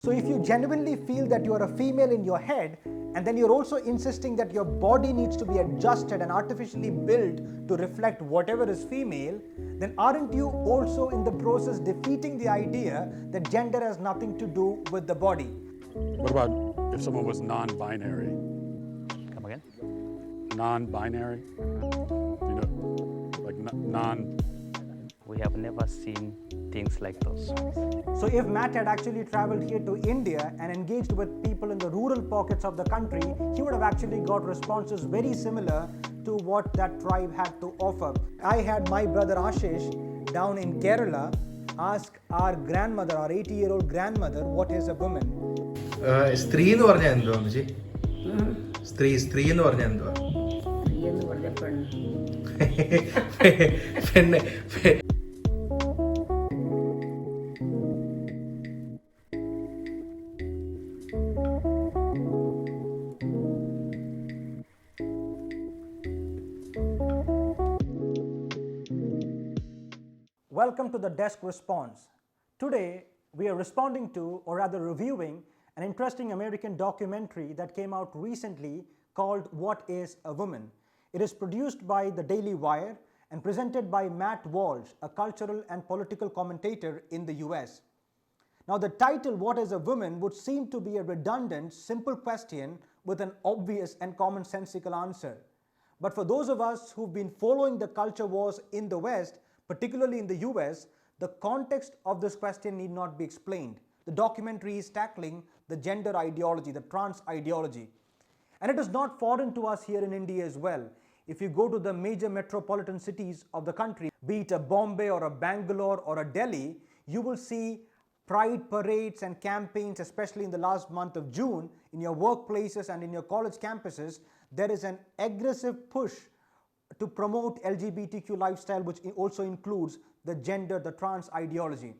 So if you genuinely feel that you are a female in your head, and then you're also insisting that your body needs to be adjusted and artificially built to reflect whatever is female, then aren't you also in the process defeating the idea that gender has nothing to do with the body? What about if someone was non-binary? Come again? Non-binary? You know, like non... We have never seen things like those. So if Matt had actually traveled here to India and engaged with people in the rural pockets of the country, he would have actually got responses very similar to what that tribe had to offer. I had my brother Ashish down in Kerala ask our grandmother, our 80-year-old grandmother, what is a woman? സ്ത്രീ എന്ന് പറഞ്ഞാൽ എന്തുവാ അമ്മച്ചി? സ്ത്രീ എന്ന് പറഞ്ഞാൽ എന്തുവാ? പെണ്ണ്. Welcome to the desk response. Today, we are responding to, or rather reviewing, an interesting American documentary that came out recently called What is a Woman? It is produced by the Daily Wire and presented by Matt Walsh, a cultural and political commentator in the US. Now, the title, What is a Woman, would seem to be a redundant, simple question with an obvious and commonsensical answer. But for those of us who've been following the culture wars in the West, particularly in the US, the context of this question need not be explained. The documentary is tackling the gender ideology, the trans ideology. And it is not foreign to us here in India as well. If you go to the major metropolitan cities of the country, be it a Bombay or a Bangalore or a Delhi, you will see pride parades and campaigns, especially in the last month of June, in your workplaces and in your college campuses. There is an aggressive push to promote LGBTQ lifestyle, which also includes the gender, the trans ideology.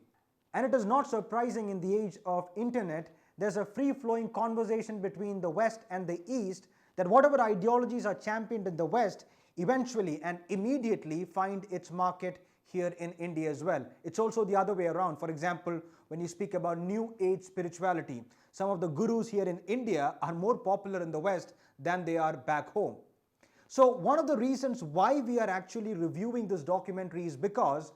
And it is not surprising in the age of internet, there's a free-flowing conversation between the West and the East that whatever ideologies are championed in the West eventually and immediately find its market here in India as well. It's also the other way around. For example, when you speak about New Age spirituality, some of the gurus here in India are more popular in the West than they are back home. So one of the reasons why we are actually reviewing this documentary is because,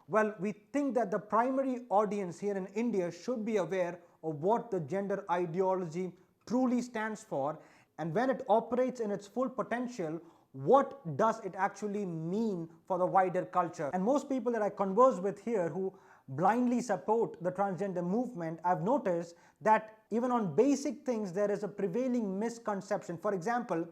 well, we think that the primary audience here in India should be aware of what the gender ideology truly stands for, and when it operates in its full potential, what does it actually mean for the wider culture. And most people that I converse with here who blindly support the transgender movement, I've noticed that even on basic things there is a prevailing misconception. For example,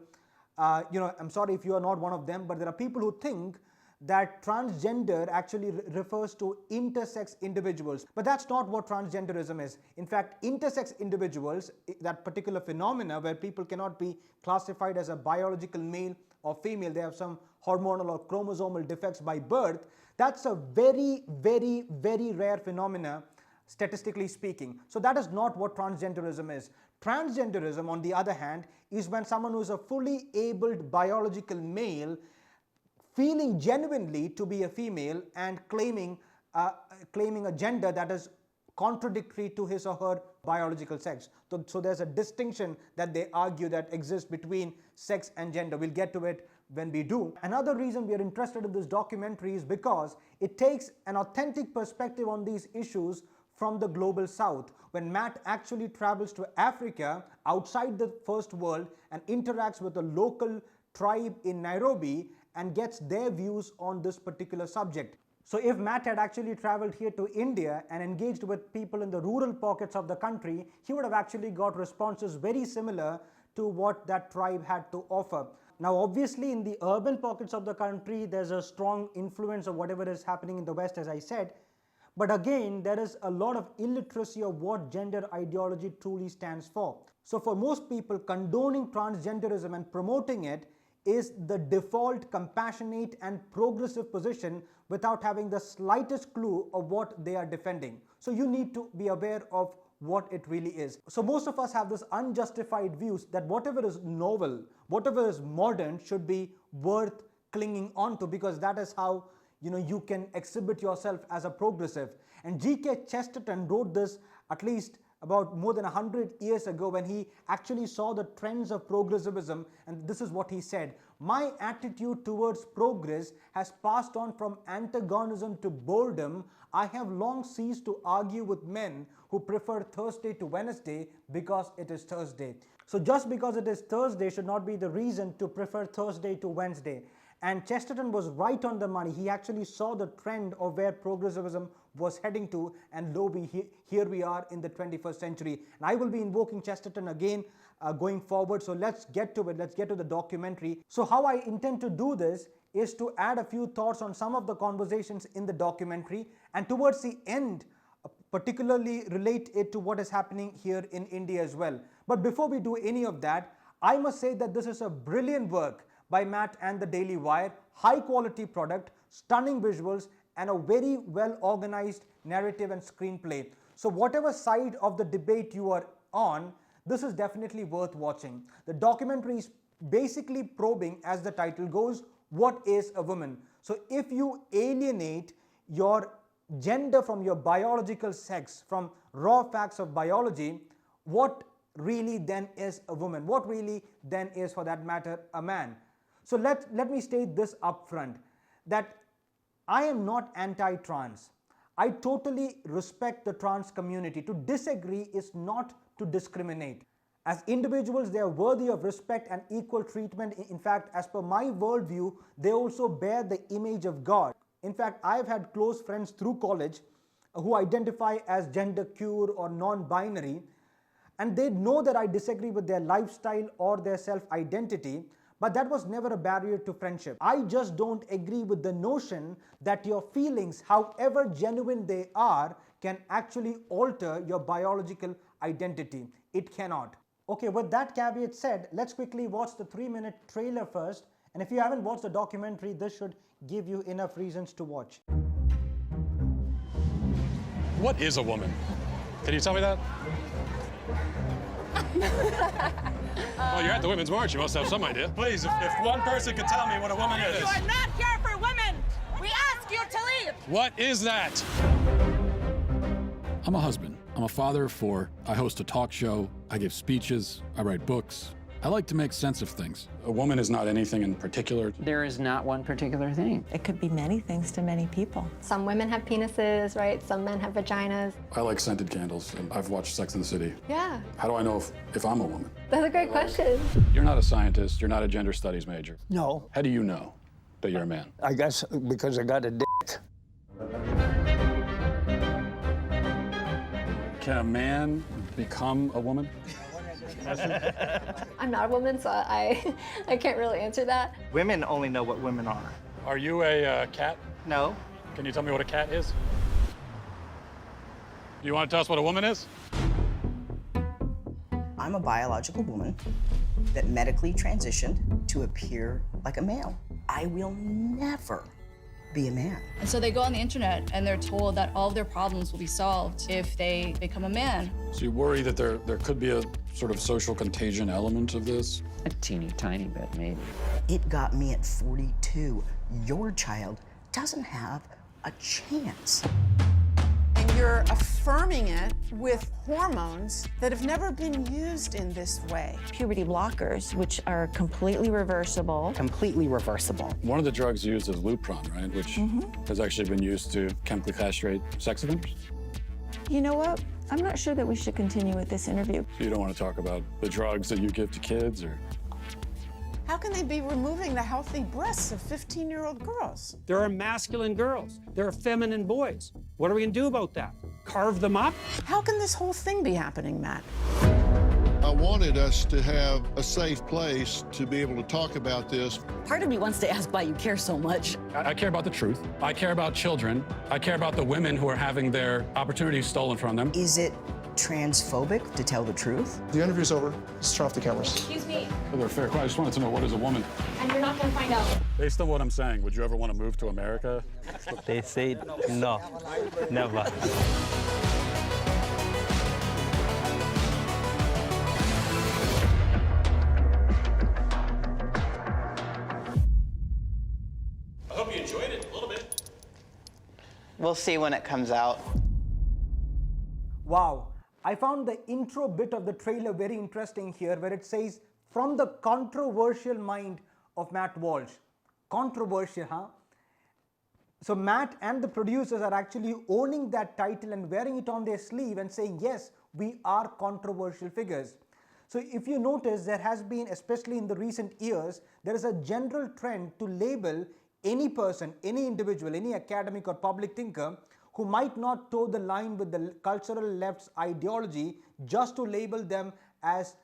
I'm sorry if you are not one of them, but there are people who think that transgender actually refers to intersex individuals. But that's not what transgenderism is. In fact, intersex individuals, that particular phenomena where people cannot be classified as a biological male or female, they have some hormonal or chromosomal defects by birth, that's a very, very, very rare phenomena, statistically speaking. So that is not what transgenderism is. Transgenderism, on the other hand, is when someone who is a fully abled biological male feeling genuinely to be a female and claiming a gender that is contradictory to his or her biological sex. So there's a distinction that they argue that exists between sex and gender. We'll get to it when we do. Another reason we are interested in this documentary is because it takes an authentic perspective on these issues from the global south. When Matt actually travels to Africa outside the first world and interacts with a local tribe in Nairobi and gets their views on this particular subject. So if Matt had actually traveled here to India and engaged with people in the rural pockets of the country, he would have actually got responses very similar to what that tribe had to offer. Now, obviously, in the urban pockets of the country, there's a strong influence of whatever is happening in the West, as I said. But again, there is a lot of illiteracy of what gender ideology truly stands for. So for most people, condoning transgenderism and promoting it is the default compassionate and progressive position without having the slightest clue of what they are defending. So you need to be aware of what it really is. So most of us have this unjustified views that whatever is novel, whatever is modern should be worth clinging on to, because that is how you can exhibit yourself as a progressive. And G.K. Chesterton wrote this at least about more than 100 years ago when he actually saw the trends of progressivism, and this is what he said: "My attitude towards progress has passed on from antagonism to boredom. I have long ceased to argue with men who prefer Thursday to Wednesday because it is Thursday." So just because it is Thursday should not be the reason to prefer Thursday to Wednesday. And Chesterton was right on the money. He actually saw the trend of where progressivism was heading to, and lo, here we are in the 21st century. And I will be invoking Chesterton again going forward. So let's get to it. Let's get to the documentary. So how I intend to do this is to add a few thoughts on some of the conversations in the documentary, and towards the end, particularly relate it to what is happening here in India as well. But before we do any of that, I must say that this is a brilliant work by Matt and the Daily Wire. High quality product, stunning visuals, and a very well organized narrative and screenplay. So whatever side of the debate you are on, this is definitely worth watching. The documentary is basically probing, as the title goes, what is a woman. So if you alienate your gender from your biological sex, from raw facts of biology, what really then is a woman? What really then is, for that matter, a man? So let me state this up front, that I am not anti-trans. I totally respect the trans community. To disagree is not to discriminate. As individuals, they are worthy of respect and equal treatment. In fact, as per my worldview, they also bear the image of God. In fact, I've had close friends through college who identify as genderqueer or non-binary, and they know that I disagree with their lifestyle or their self-identity, but that was never a barrier to friendship. I just don't agree with the notion that your feelings, however genuine they are, can actually alter your biological identity. It cannot. Okay, with that caveat said, let's quickly watch the 3-minute trailer first. And if you haven't watched the documentary, this should give you enough reasons to watch. What is a woman? Can you tell me that? Well, you're at the Women's March. You must have some idea. Please, if one person could tell me what a woman is. You are not here for women. We ask you to leave. What is that? I'm a husband. I'm a father of 4. I host a talk show. I give speeches. I write books. I like to make sense of things. A woman is not anything in particular. There is not one particular thing. It could be many things to many people. Some women have penises, right? Some men have vaginas. I like scented candles, and I've watched Sex and the City. Yeah. How do I know if I'm a woman? That's a great question. You're not a scientist. You're not a gender studies major. No. How do you know that you're a man? I guess because I got a dick. Can a man become a woman? I'm not a woman, so I can't really answer that. Women only know what women are. Are you a cat? No. Can you tell me what a cat is? Do you want to tell us what a woman is? I'm a biological woman that medically transitioned to appear like a male. I will never be a man. And so they go on the internet and they're told that all of their problems will be solved if they become a man. So you worry that there could be a sort of social contagion element of this? A teeny tiny bit, maybe. It got me at 42. Your child doesn't have a chance. And you're affirming it with hormones that have never been used in this way. Puberty blockers, which are completely reversible. Completely reversible. One of the drugs used is Lupron, right? Which has actually been used to chemically castrate sex offenders. You know what? I'm not sure that we should continue with this interview. So you don't want to talk about the drugs that you give to kids, or? How can they be removing the healthy breasts of 15-year-old girls? There are masculine girls. There are feminine boys. What are we going to do about that? Carve them up? How can this whole thing be happening, Matt? I wanted us to have a safe place to be able to talk about this. Part of me wants to ask why you care so much. I care about the truth. I care about children. I care about the women who are having their opportunities stolen from them. Is it transphobic to tell the truth? The interview's over. Let's turn off the cameras. Excuse me. They're fair. I just wanted to know, what is a woman? And you're not going to find out. Based on what I'm saying, would you ever want to move to America? They say no, never. I hope you enjoyed it a little bit. We'll see when it comes out. Wow. I found the intro bit of the trailer very interesting here, where it says, "From the controversial mind of Matt Walsh." Controversial, huh? So Matt and the producers are actually owning that title and wearing it on their sleeve and saying, yes, we are controversial figures. So if you notice, there has been, especially in the recent years, there is a general trend to label any person, any individual, any academic or public thinker who might not toe the line with the cultural left's ideology, just to label them as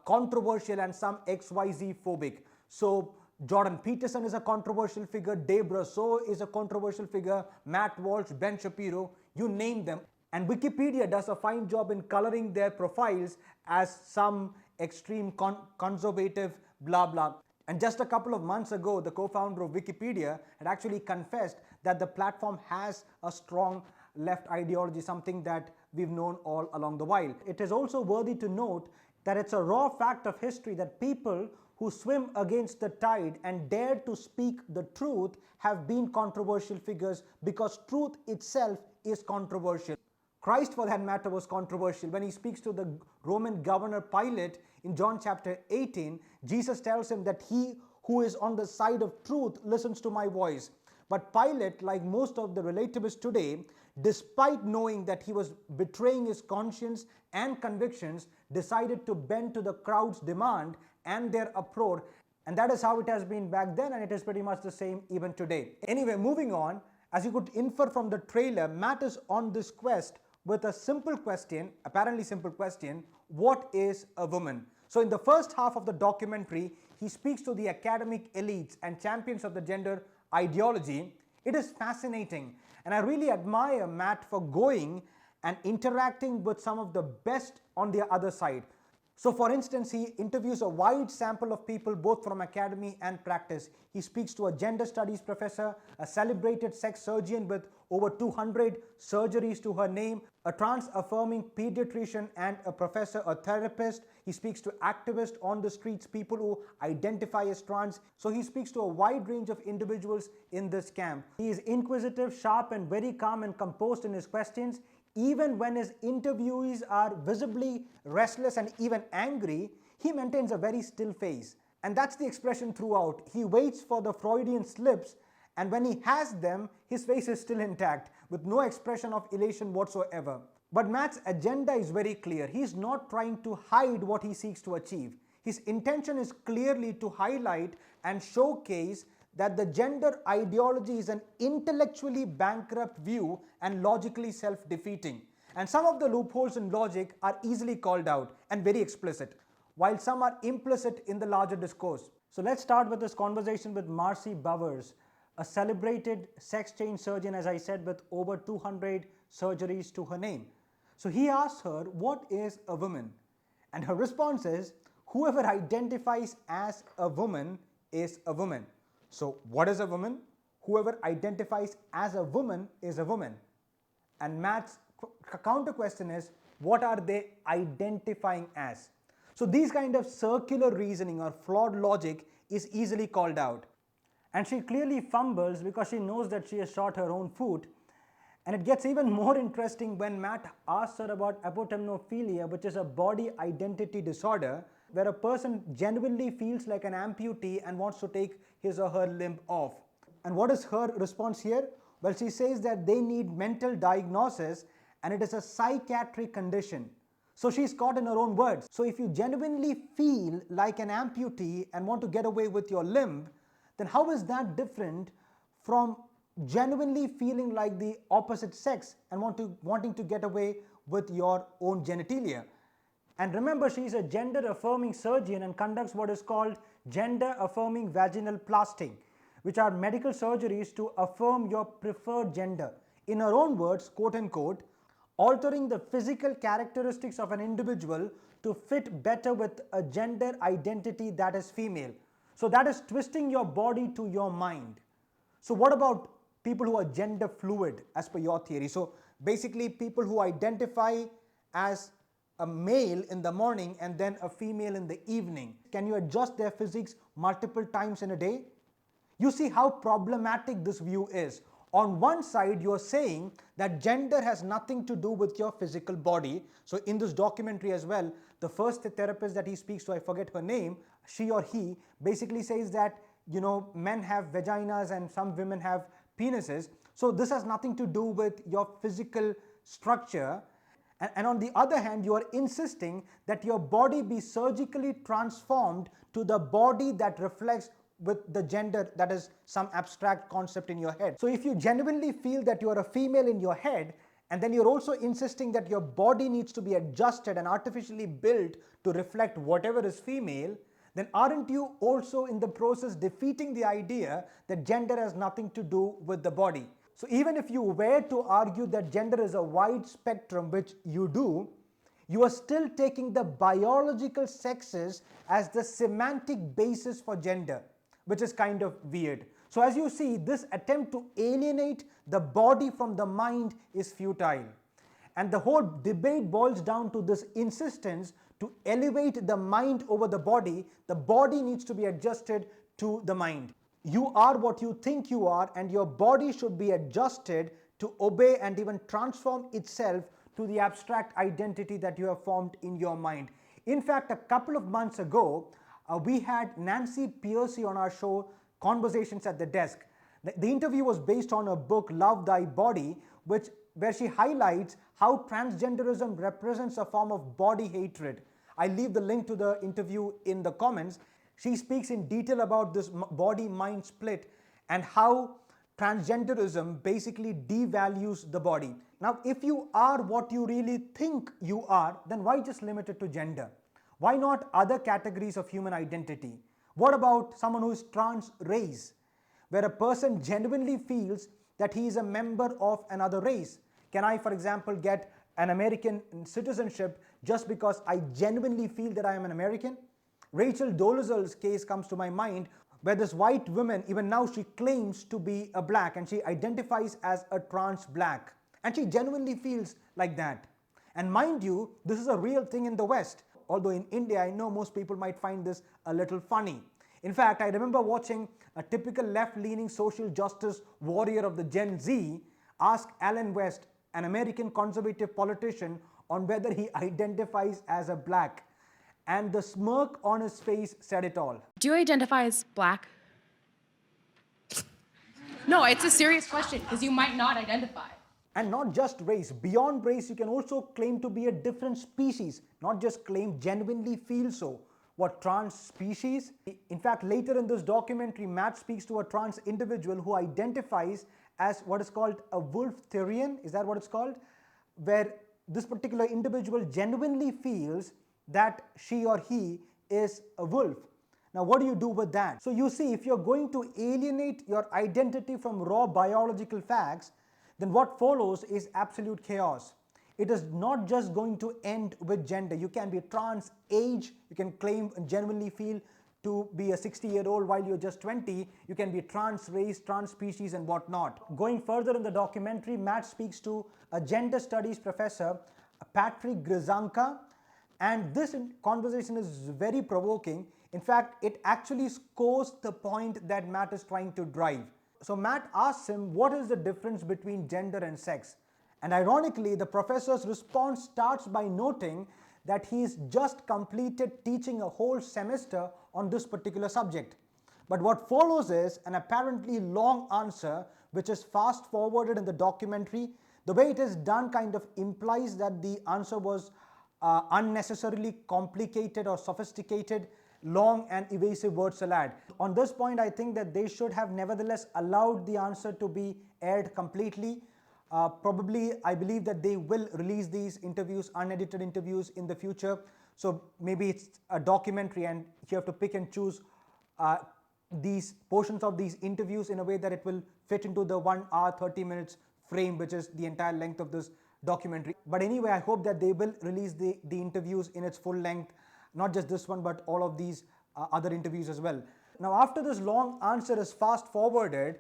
controversial and some XYZ phobic. So Jordan Peterson is a controversial figure, Dave Brasseur is a controversial figure, Matt Walsh, Ben Shapiro, you name them. And Wikipedia does a fine job in coloring their profiles as some extreme conservative blah blah. And just a couple of months ago, the co-founder of Wikipedia had actually confessed that the platform has a strong left ideology, something that we've known all along the while. It is also worthy to note that it's a raw fact of history that people who swim against the tide and dare to speak the truth have been controversial figures, because truth itself is controversial. Christ, for that matter, was controversial. When he speaks to the Roman governor Pilate in John chapter 18, Jesus tells him that he who is on the side of truth listens to my voice. But Pilate, like most of the relativists today, despite knowing that he was betraying his conscience and convictions, decided to bend to the crowd's demand and their uproar. And that is how it has been back then, and it is pretty much the same even today. Anyway, moving on, as you could infer from the trailer, Matt is on this quest with a simple question, apparently simple question: what is a woman? So in the first half of the documentary, he speaks to the academic elites and champions of the gender ideology. It is fascinating, and I really admire Matt for going and interacting with some of the best on the other side. So for instance, he interviews a wide sample of people both from academy and practice. He speaks to a gender studies professor, a celebrated sex surgeon with over 200 surgeries to her name, a trans-affirming pediatrician and a professor, a therapist. He speaks to activists on the streets, people who identify as trans. So he speaks to a wide range of individuals in this camp. He is inquisitive, sharp, and very calm and composed in his questions. Even when his interviewees are visibly restless and even angry, he maintains a very still face. And that's the expression throughout. He waits for the Freudian slips, and when he has them, his face is still intact, with no expression of elation whatsoever. But Matt's agenda is very clear. He's not trying to hide what he seeks to achieve. His intention is clearly to highlight and showcase that the gender ideology is an intellectually bankrupt view and logically self-defeating. And some of the loopholes in logic are easily called out and very explicit, while some are implicit in the larger discourse. So let's start with this conversation with Marcy Bowers, a celebrated sex change surgeon, as I said, with over 200 surgeries to her name. So he asks her, what is a woman? And her response is, whoever identifies as a woman is a woman. So what is a woman? Whoever identifies as a woman is a woman. And Matt's counter question is, what are they identifying as? So these kind of circular reasoning or flawed logic is easily called out. And she clearly fumbles because she knows that she has shot her own foot. And it gets even more interesting when Matt asks her about apotemnophilia, which is a body identity disorder where a person genuinely feels like an amputee and wants to take his or her limb off. And what is her response here? Well, she says that they need mental diagnosis and it is a psychiatric condition. So she's caught in her own words. So if you genuinely feel like an amputee and want to get away with your limb, then how is that different from genuinely feeling like the opposite sex and wanting to get away with your own genitalia? And remember, she is a gender-affirming surgeon and conducts what is called gender-affirming vaginal plasty, which are medical surgeries to affirm your preferred gender. In her own words, quote unquote, altering the physical characteristics of an individual to fit better with a gender identity that is female. So that is twisting your body to your mind. So what about people who are gender fluid as per your theory? So basically people who identify as a male in the morning and then a female in the evening. Can you adjust their physiques multiple times in a day? You see how problematic this view is. On one side, you're saying that gender has nothing to do with your physical body. So in this documentary as well, the first therapist that he speaks to, I forget her name, she or he basically says that, you know, men have vaginas and some women have penises. So this has nothing to do with your physical structure. And on the other hand, you are insisting that your body be surgically transformed to the body that reflects with the gender that is some abstract concept in your head. So if you genuinely feel that you are a female in your head, and then you're also insisting that your body needs to be adjusted and artificially built to reflect whatever is female, then aren't you also in the process defeating the idea that gender has nothing to do with the body? So even if you were to argue that gender is a wide spectrum, which you do, you are still taking the biological sexes as the semantic basis for gender, which is kind of weird. So as you see, this attempt to alienate the body from the mind is futile. And the whole debate boils down to this insistence to elevate the mind over the body. The body needs to be adjusted to the mind. You are what you think you are, and your body should be adjusted to obey and even transform itself to the abstract identity that you have formed in your mind. In fact, a couple of months ago, we had Nancy Pearcey on our show, Conversations at the Desk. The interview was based on a book, Love Thy Body, where she highlights how transgenderism represents a form of body hatred. I leave the link to the interview in the comments. She speaks in detail about this body-mind split and how transgenderism basically devalues the body. Now, if you are what you really think you are, then why just limit it to gender? Why not other categories of human identity? What about someone who is trans race, where a person genuinely feels that he is a member of another race? Can I, for example, get an American citizenship just because I genuinely feel that I am an American? Rachel Dolezal's case comes to my mind, where this white woman, even now she claims to be a black and she identifies as a trans black. And she genuinely feels like that. And mind you, this is a real thing in the West. Although in India, I know most people might find this a little funny. In fact, I remember watching a typical left-leaning social justice warrior of the Gen Z ask Alan West, an American conservative politician, on whether he identifies as a black. And the smirk on his face said it all. Do you identify as black? No, it's a serious question because you might not identify. And not just race. Beyond race, you can also claim to be a different species, not just claim, genuinely feel so. What, trans species? In fact, later in this documentary, Matt speaks to a trans individual who identifies as what is called a wolf-therian. Is that what it's called? Where this particular individual genuinely feels that she or he is a wolf. Now, what do you do with that? So you see, if you're going to alienate your identity from raw biological facts, then what follows is absolute chaos. It is not just going to end with gender. You can be trans age, you can claim and genuinely feel to be a 60-year-old while you're just 20. You can be trans race, trans species, and whatnot. Going further in the documentary, Matt speaks to a gender studies professor, Patrick Grizanka, and this conversation is very provoking. In fact, it actually scores the point that Matt is trying to drive. So Matt asks him, what is the difference between gender and sex? And ironically, the professor's response starts by noting that he's just completed teaching a whole semester on this particular subject. But what follows is an apparently long answer, which is fast forwarded in the documentary. The way it is done kind of implies that the answer was unnecessarily complicated or sophisticated, long and evasive word salad. On this point, I think that they should have nevertheless allowed the answer to be aired completely. Probably, I believe that they will release these interviews, unedited interviews in the future. So maybe it's a documentary and you have to pick and choose these portions of these interviews in a way that it will fit into the 1 hour 30 minutes frame, which is the entire length of this documentary. But anyway, I hope that they will release the interviews in its full length, not just this one, but all of these other interviews as well. Now, after this long answer is fast forwarded,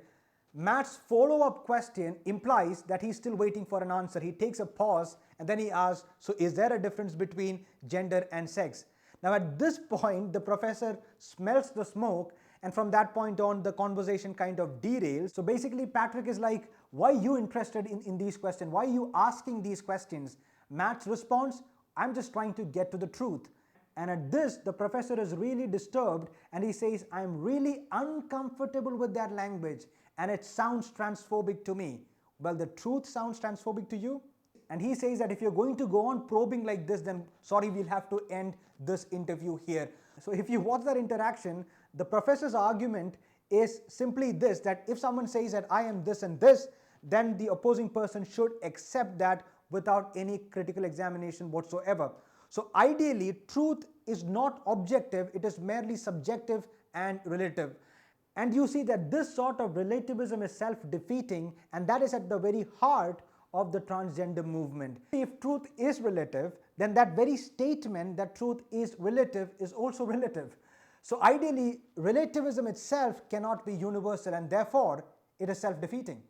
Matt's follow-up question implies that he's still waiting for an answer. He takes a pause and then he asks, so is there a difference between gender and sex? Now, at this point, the professor smells the smoke And from that point on, the conversation kind of derails. So basically, Patrick is like, why are you interested in these questions? Why are you asking these questions? Matt's response, I'm just trying to get to the truth. And at this, the professor is really disturbed and he says, I'm really uncomfortable with that language and it sounds transphobic to me. Well, the truth sounds transphobic to you? And he says that if you're going to go on probing like this, then sorry, we'll have to end this interview here. So if you watch that interaction, the professor's argument is simply this, that if someone says that I am this and this, then the opposing person should accept that without any critical examination whatsoever. So ideally, truth is not objective, it is merely subjective and relative. And you see that this sort of relativism is self-defeating, and that is at the very heart of the transgender movement. If truth is relative, then that very statement that truth is relative is also relative. So ideally, relativism itself cannot be universal, and therefore it is self-defeating.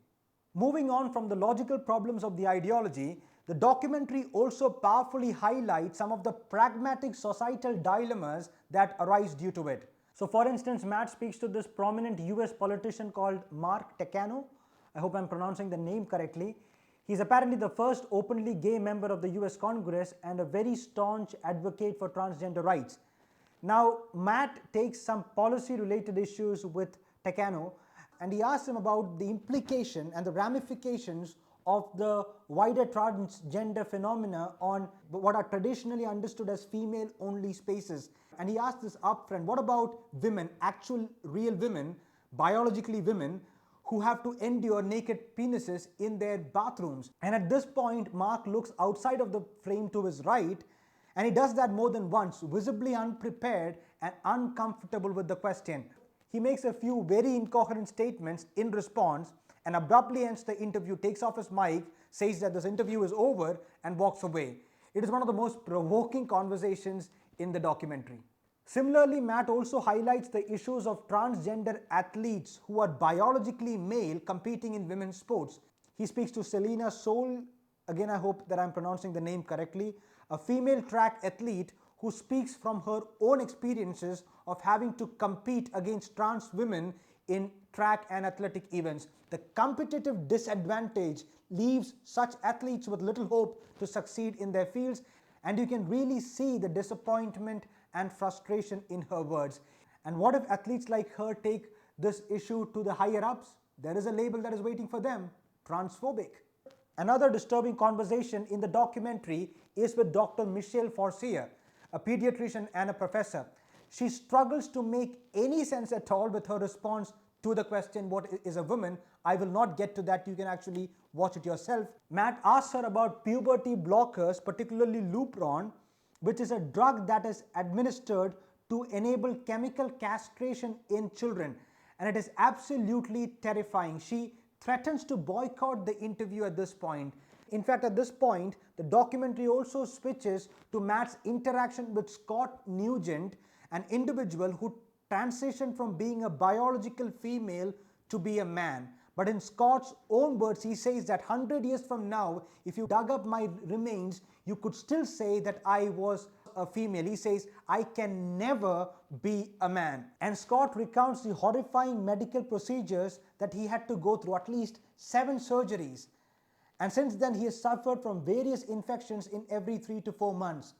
Moving on from the logical problems of the ideology, the documentary also powerfully highlights some of the pragmatic societal dilemmas that arise due to it. So for instance, Matt speaks to this prominent US politician called Mark Takano. I hope I'm pronouncing the name correctly. He's apparently the first openly gay member of the US Congress and a very staunch advocate for transgender rights. Now, Matt takes some policy-related issues with Takano and he asks him about the implication and the ramifications of the wider transgender phenomena on what are traditionally understood as female-only spaces. And he asked this upfront, what about women, actual real women, biologically women, who have to endure naked penises in their bathrooms? And at this point, Mark looks outside of the frame to his right, and he does that more than once, visibly unprepared and uncomfortable with the question. He makes a few very incoherent statements in response and abruptly ends the interview, takes off his mic, says that this interview is over and walks away. It is one of the most provoking conversations in the documentary. Similarly, Matt also highlights the issues of transgender athletes who are biologically male competing in women's sports. He speaks to Selena Sol, again I hope that I'm pronouncing the name correctly, a female track athlete who speaks from her own experiences of having to compete against trans women in track and athletic events. The competitive disadvantage leaves such athletes with little hope to succeed in their fields, and you can really see the disappointment and frustration in her words. And what if athletes like her take this issue to the higher ups? There is a label that is waiting for them, transphobic. Another disturbing conversation in the documentary is with Dr. Michelle Forcier, a pediatrician and a professor. She struggles to make any sense at all with her response to the question, what is a woman? I will not get to that, you can actually watch it yourself. Matt asks her about puberty blockers, particularly Lupron, which is a drug that is administered to enable chemical castration in children. And it is absolutely terrifying. She threatens to boycott the interview at this point. In fact, at this point, the documentary also switches to Matt's interaction with Scott Nugent, an individual who transitioned from being a biological female to be a man. But in Scott's own words, he says that 100 years from now, if you dug up my remains, you could still say that I was a female. He says, I can never be a man. And Scott recounts the horrifying medical procedures that he had to go through, at least 7 surgeries. And since then, he has suffered from various infections in every 3 to 4 months.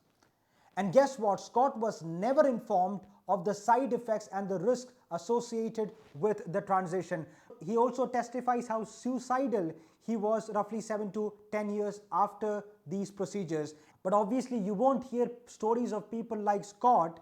And guess what? Scott was never informed of the side effects and the risks associated with the transition. He also testifies how suicidal he was roughly 7 to 10 years after these procedures. But obviously you won't hear stories of people like Scott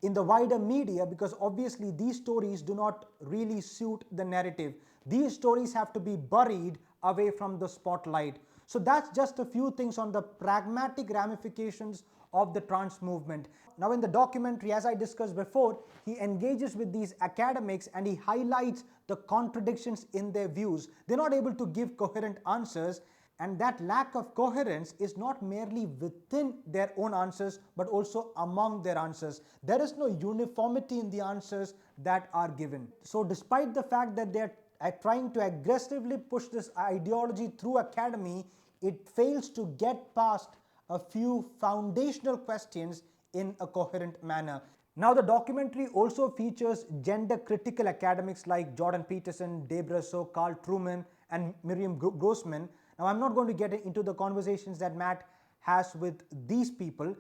in the wider media, because obviously these stories do not really suit the narrative. These stories have to be buried away from the spotlight. So that's just a few things on the pragmatic ramifications of the trans movement. Now in the documentary, as I discussed before, he engages with these academics and he highlights the contradictions in their views. They're not able to give coherent answers, and that lack of coherence is not merely within their own answers but also among their answers. There is no uniformity in the answers that are given. So despite the fact that they're trying to aggressively push this ideology through academy, it fails to get past a few foundational questions in a coherent manner. Now, the documentary also features gender-critical academics like Jordan Peterson, Dave Russo, Carl Trueman, and Miriam Grossman. Now, I'm not going to get into the conversations that Matt has with these people,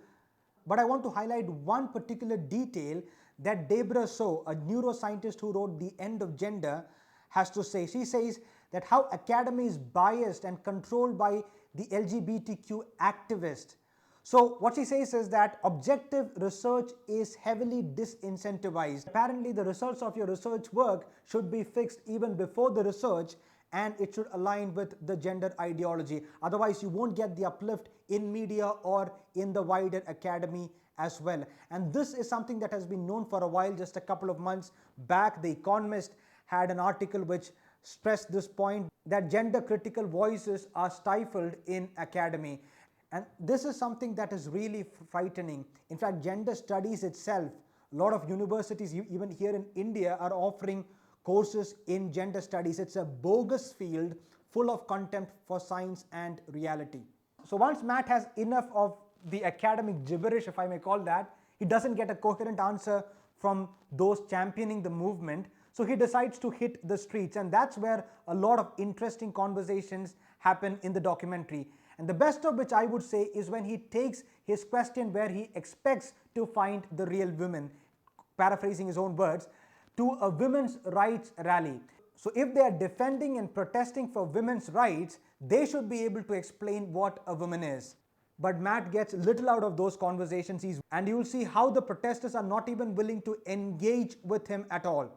but I want to highlight one particular detail that Dave Russo, a neuroscientist who wrote The End of Gender, has to say. She says that how academy is biased and controlled by the LGBTQ activist. So what she says is that objective research is heavily disincentivized. Apparently, the results of your research work should be fixed even before the research, and it should align with the gender ideology. Otherwise, you won't get the uplift in media or in the wider academy as well. And this is something that has been known for a while. Just a couple of months back, The Economist had an article which stressed this point, that gender critical voices are stifled in academy. And this is something that is really frightening. In fact, gender studies itself, a lot of universities, even here in India, are offering courses in gender studies. It's a bogus field full of contempt for science and reality. So once Matt has enough of the academic gibberish, if I may call that, he doesn't get a coherent answer from those championing the movement. So he decides to hit the streets, and that's where a lot of interesting conversations happen in the documentary. And the best of which I would say is when he takes his question where he expects to find the real women, paraphrasing his own words, to a women's rights rally. So if they are defending and protesting for women's rights, they should be able to explain what a woman is. But Matt gets little out of those conversations, and you will see how the protesters are not even willing to engage with him at all.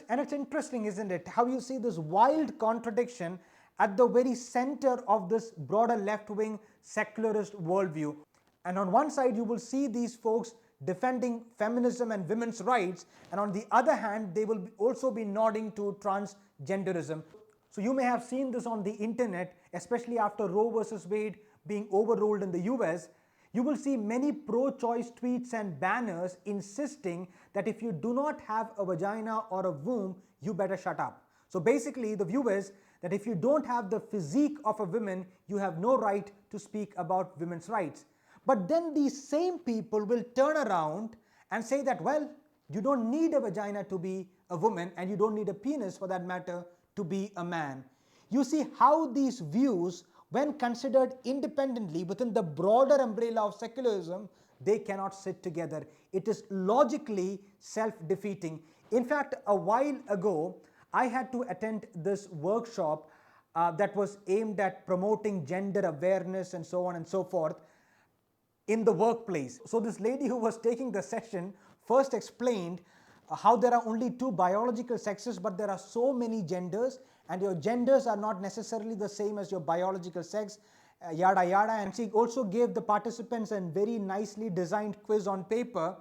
And it's interesting, isn't it, how you see this wild contradiction at the very center of this broader left-wing secularist worldview. And on one side, you will see these folks defending feminism and women's rights, and on the other hand, they will also be nodding to transgenderism. So you may have seen this on the internet, especially after Roe versus Wade being overruled in the US. You will see many pro-choice tweets and banners insisting that if you do not have a vagina or a womb, you better shut up. So basically, the view is that if you don't have the physique of a woman, you have no right to speak about women's rights. But then these same people will turn around and say that, well, you don't need a vagina to be a woman, and you don't need a penis for that matter to be a man. You see how these views, when considered independently within the broader umbrella of secularism, they cannot sit together. It is logically self-defeating. In fact, a while ago, I had to attend this workshop that was aimed at promoting gender awareness and so on and so forth in the workplace. So this lady who was taking the session first explained how there are only two biological sexes, but there are so many genders, and your genders are not necessarily the same as your biological sex, yada yada. And she also gave the participants a very nicely designed quiz on paper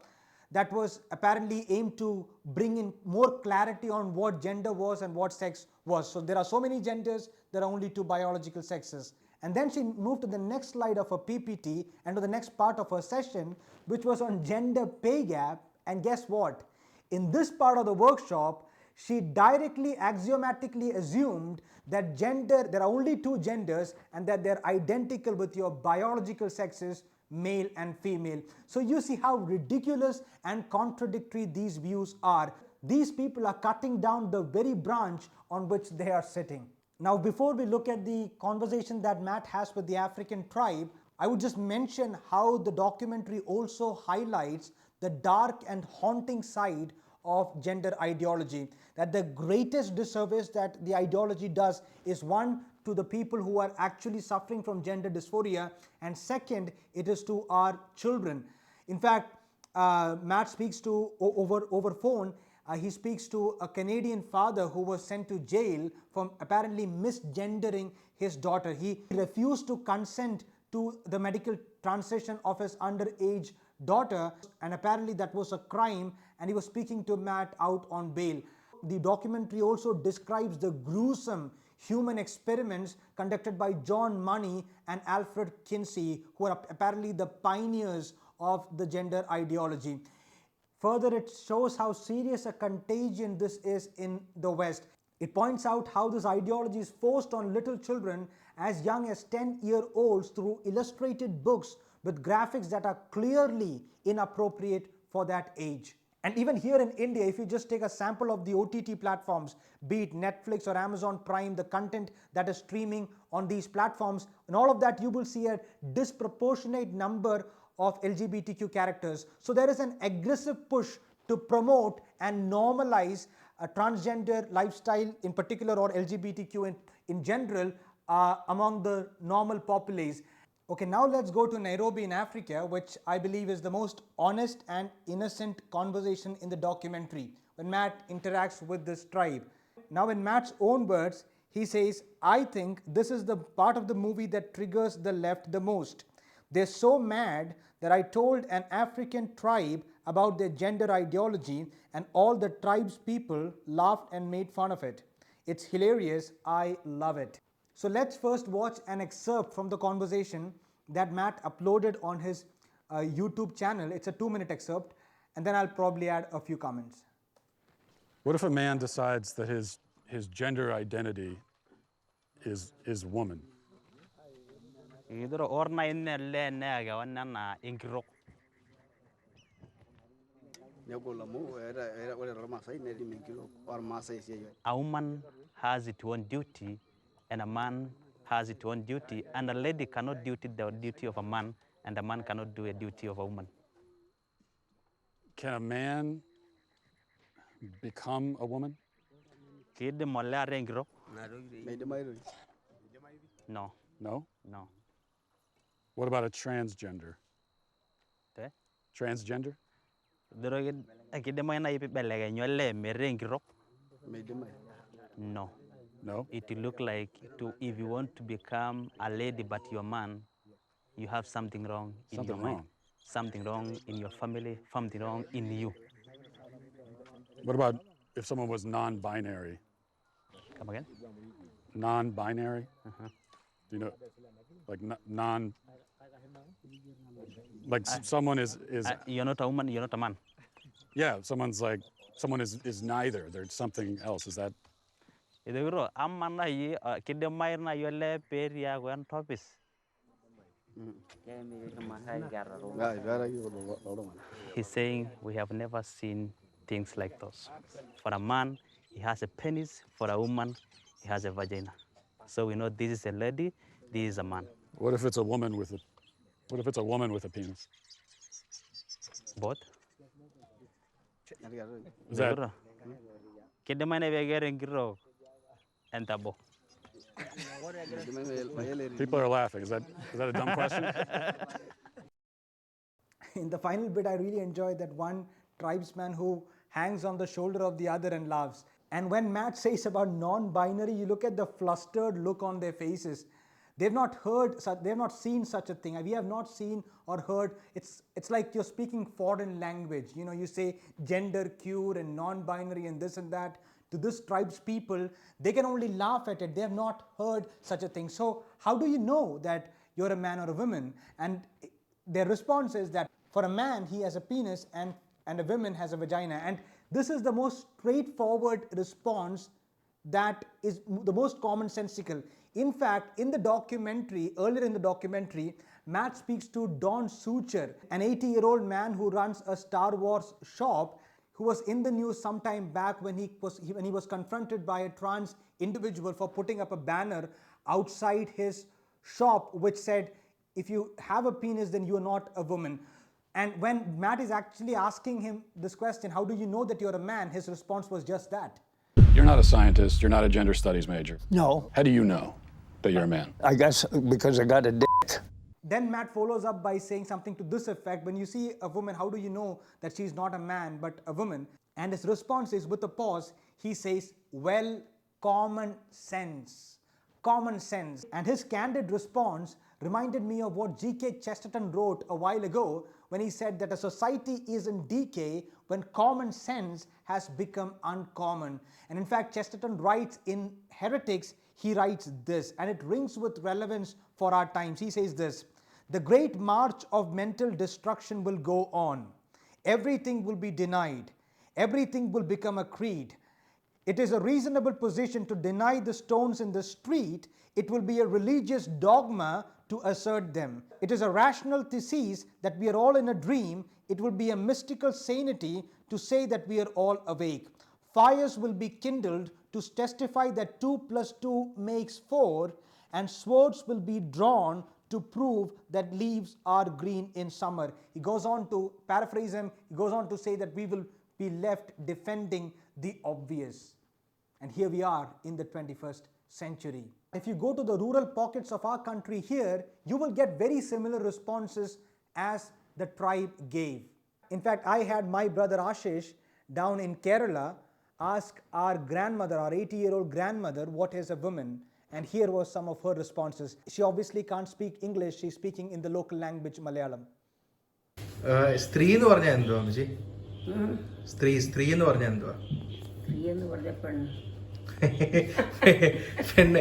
that was apparently aimed to bring in more clarity on what gender was and what sex was. So there are so many genders, there are only two biological sexes. And then she moved to the next slide of her PPT and to the next part of her session, which was on gender pay gap. And guess what? In this part of the workshop, she directly axiomatically assumed that there are only two genders and that they're identical with your biological sexes, male and female. So you see how ridiculous and contradictory these views are. These people are cutting down the very branch on which they are sitting. Now, before we look at the conversation that Matt has with the African tribe, I would just mention how the documentary also highlights the dark and haunting side of gender ideology. That the greatest disservice that the ideology does is, one, to the people who are actually suffering from gender dysphoria, and second, it is to our children. In fact, Matt speaks to, over phone, he speaks to a Canadian father who was sent to jail for apparently misgendering his daughter. He refused to consent to the medical transition of his underage daughter, and apparently that was a crime, and he was speaking to Matt out on bail. The documentary also describes the gruesome human experiments conducted by John Money and Alfred Kinsey, who are apparently the pioneers of the gender ideology. Further, it shows how serious a contagion this is in the West. It points out how this ideology is forced on little children as young as 10-year-olds through illustrated books with graphics that are clearly inappropriate for that age. And even here in India, if you just take a sample of the OTT platforms, be it Netflix or Amazon Prime, the content that is streaming on these platforms, and all of that, you will see a disproportionate number of LGBTQ characters. So there is an aggressive push to promote and normalize a transgender lifestyle in particular, or LGBTQ in general, among the normal populace. Okay, now let's go to Nairobi in Africa, which I believe is the most honest and innocent conversation in the documentary when Matt interacts with this tribe. Now, in Matt's own words, he says, "I think this is the part of the movie that triggers the left the most. They're so mad that I told an African tribe about their gender ideology and all the tribe's people laughed and made fun of it. It's hilarious. I love it." So let's first watch an excerpt from the conversation that Matt uploaded on his YouTube channel. It's a 2-minute excerpt, and then I'll probably add a few comments. What if a man decides that his gender identity is woman? A woman has its own duty, and a man has its own duty, and a lady cannot do the duty of a man, and a man cannot do a duty of a woman. Can a man become a woman? No. No? No. What about a transgender? Transgender? No. No? It will look like if you want to become a lady but you're a man, you have something wrong in Something your mind. wrong. Something wrong in your family, something wrong in you. What about if someone was non-binary? Come again? Non-binary? Uh-huh. Do you know, like someone is you're not a woman, you're not a man. Yeah, someone is neither. There's something else. Is that? He's saying we have never seen things like those. For a man, he has a penis. For a woman, he has a vagina. So we know this is a lady, this is a man. What if it's a woman with a penis? Both. Is that? People are laughing. Is that a dumb question? In the final bit, I really enjoyed that one tribesman who hangs on the shoulder of the other and laughs. And when Matt says about non-binary, you look at the flustered look on their faces. They've not seen such a thing. We have not seen or heard. It's like you're speaking foreign language. You know, you say gender queer and non-binary and this and that. To this tribe's people, they can only laugh at it. They have not heard such a thing. So how do you know that you're a man or a woman? And their response is that for a man, he has a penis and a woman has a vagina. And this is the most straightforward response that is the most commonsensical. In fact, in the documentary, earlier in the documentary, Matt speaks to Don Sucher, an 80-year-old man who runs a Star Wars shop, who was in the news some time back when he was confronted by a trans individual for putting up a banner outside his shop which said, "If you have a penis, then you are not a woman." And when Matt is actually asking him this question, "How do you know that you're a man?" his response was just that. You're not a scientist. You're not a gender studies major. No. How do you know that you're a man? I guess because I got a dick. Then Matt follows up by saying something to this effect: when you see a woman, how do you know that she's not a man but a woman? And his response is, with a pause, he says, "Well, common sense. Common sense." And his candid response reminded me of what G.K. Chesterton wrote a while ago when he said that a society is in decay when common sense has become uncommon. And in fact, Chesterton writes in Heretics, he writes this, and it rings with relevance for our times. He says this: "The great march of mental destruction will go on. Everything will be denied. Everything will become a creed. It is a reasonable position to deny the stones in the street. It will be a religious dogma to assert them. It is a rational thesis that we are all in a dream. It will be a mystical sanity to say that we are all awake. Fires will be kindled to testify that 2 plus 2 makes 4, and swords will be drawn to prove that leaves are green in summer. He goes on to paraphrase him, he goes on to say that we will be left defending the obvious. And here we are in the 21st century. If you go to the rural pockets of our country here, you will get very similar responses as the tribe gave. In fact, I had my brother Ashish down in Kerala ask our grandmother, our 80-year-old grandmother, what is a woman? And here was some of her responses. She obviously can't speak English, she's speaking in the local language Malayalam. സ്ത്രീ എന്ന് പറഞ്ഞാൽ എന്തുവാ അമ്മച്ചി? സ്ത്രീ എന്ന് പറഞ്ഞാൽ എന്തുവാ? പെണ്ണ്.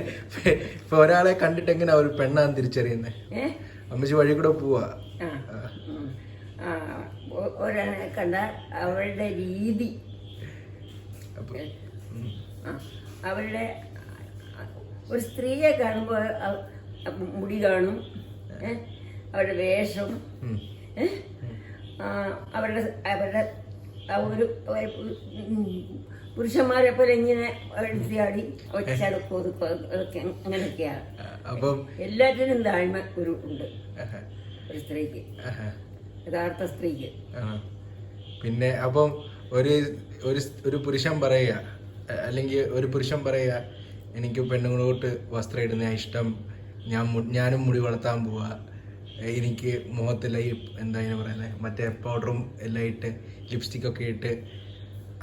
ഇപ്പൊ ഒരാളെ കണ്ടിട്ട് എങ്ങനെ ഒരു പെണ്ണാന്ന് തിരിച്ചറിയുന്നേ? അമ്മച്ചി വഴി കൂടെ പോവാ, ഒരാളെ കണ്ട അവരുടെ രീതി, അവരുടെ ഒരു സ്ത്രീയെ കാണുമ്പോൾ മുടി കാണും, അവരുടെ വേഷം, അവരുടെ ഒരു പുരുഷന്മാരെ പോലെ ഇങ്ങനെ എഴുത്തിയാടി ഒച്ചടക്കും അതൊക്കെ അങ്ങനെയൊക്കെയാണ്. എല്ലാറ്റിനും താഴ്മ ഒരു ഉണ്ട് ഒരു സ്ത്രീക്ക്, യഥാർത്ഥ സ്ത്രീക്ക്. പിന്നെ അപ്പം ഒരു പുരുഷൻ പറയുക, അല്ലെങ്കിൽ ഒരു പുരുഷൻ പറയുക, എനിക്ക് പെണ്ണുങ്ങളോട്ട് വസ്ത്രം ഇടുന്ന ഇഷ്ടം, ഞാനും മുടി വളർത്താൻ പോവാ, എനിക്ക് മുഖത്തിൽ ഈ എന്താ പറയുന്നത് മറ്റേ പൗഡറും എല്ലാം ഇട്ട് ലിപ്സ്റ്റിക്കൊക്കെ ഇട്ട്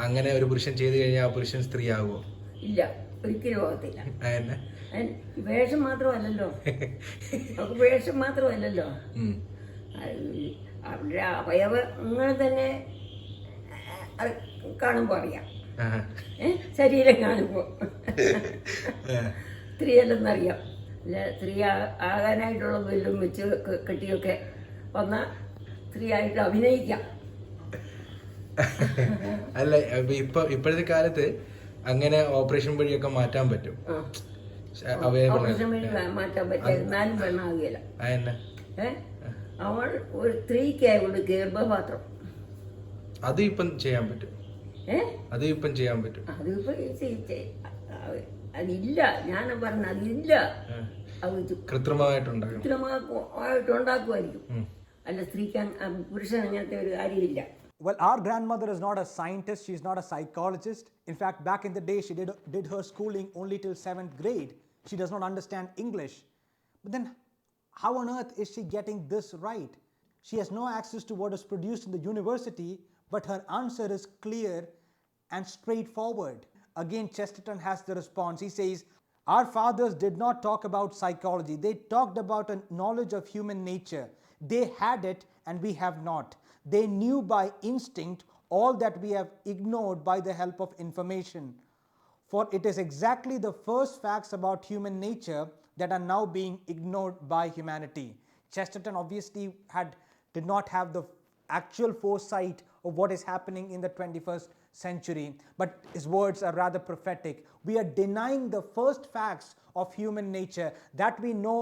അങ്ങനെ ഒരു പുരുഷൻ ചെയ്തു കഴിഞ്ഞാൽ ആ പുരുഷൻ സ്ത്രീ ആകുമോ? ഇല്ല, ഒരിക്കലും ആകത്തില്ല. വേഷം മാത്രമല്ലല്ലോ, വേഷം മാത്രമല്ലല്ലോ, അവരുടെ അവയവങ്ങൾ തന്നെ കാണുമ്പോൾ അറിയാം, ശരീരം കാണുമ്പോൾ സ്ത്രീയല്ലെന്നറിയാം. അല്ല, സ്ത്രീ ആകാനായിട്ടുള്ള വല്ലതും വെച്ച് കെട്ടിയൊക്കെ വന്നാൽ സ്ത്രീയായിട്ട് അഭിനയിക്കാം. അല്ല, ഇപ്പോഴത്തെ കാലത്ത് അങ്ങനെ ഓപ്പറേഷൻ വഴിയൊക്കെ മാറ്റാൻ പറ്റും. ഓപ്പറേഷൻ വഴി മാറ്റാൻ പറ്റും, എന്നാലും പെണ്ണാകുകയില്ല. അവൾ ഒരു സ്ത്രീക്കായോണ്ട് ഗർഭപാത്രം അത് ഇപ്പം ചെയ്യാൻ പറ്റും. അതിപ്പം അതില്ല, ഞാൻ പറഞ്ഞ അതില്ല. കൃത്രിമമായിട്ടുണ്ടാക്കുമായിരിക്കും. അല്ല, സ്ത്രീക്ക് പുരുഷൻ അങ്ങനത്തെ ഒരു കാര്യമില്ല. Well, our grandmother is not a scientist, she's not a psychologist. In fact, back in the day, she did her schooling only till 7th grade. She does not understand English. But then, how on earth is she getting this right? She has no access to what is produced in the university, but her answer is clear and straightforward. Again, Chesterton has the response. He says, our fathers did not talk about psychology. They talked about a knowledge of human nature. They had it and we have not. They knew by instinct all that we have ignored by the help of information. For it is exactly the first facts about human nature that are now being ignored by humanity. Chesterton obviously did not have the actual foresight of what is happening in the 21st century, but his words are rather prophetic. We are denying the first facts of human nature that we know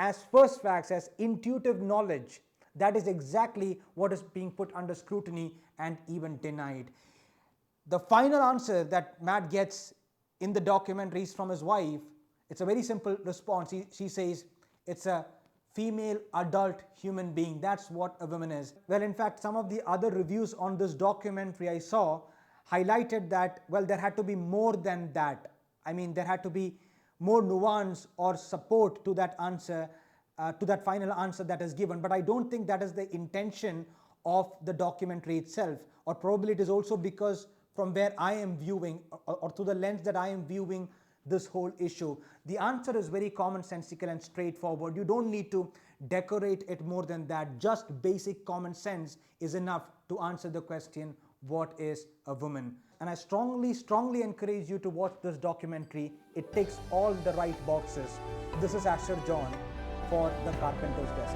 as first facts, as intuitive knowledge. That is exactly what is being put under scrutiny and even denied. The final answer that Matt gets in the documentary is from his wife. It's a very simple response. She says, it's a female adult human being. That's what a woman is. Well, in fact, some of the other reviews on this documentary I saw highlighted that, well, there had to be more than that. I mean, there had to be more nuance or support to that answer, to that final answer that is given. But I don't think that is the intention of the documentary itself, or probably it is also because from where I am viewing, or through the lens that I am viewing this whole issue. The answer is very commonsensical and straightforward. You don't need to decorate it more than that. Just basic common sense is enough to answer the question, what is a woman? And I strongly encourage you to watch this documentary. It ticks all the right boxes. This is Asher John for the Carpenter's Desk.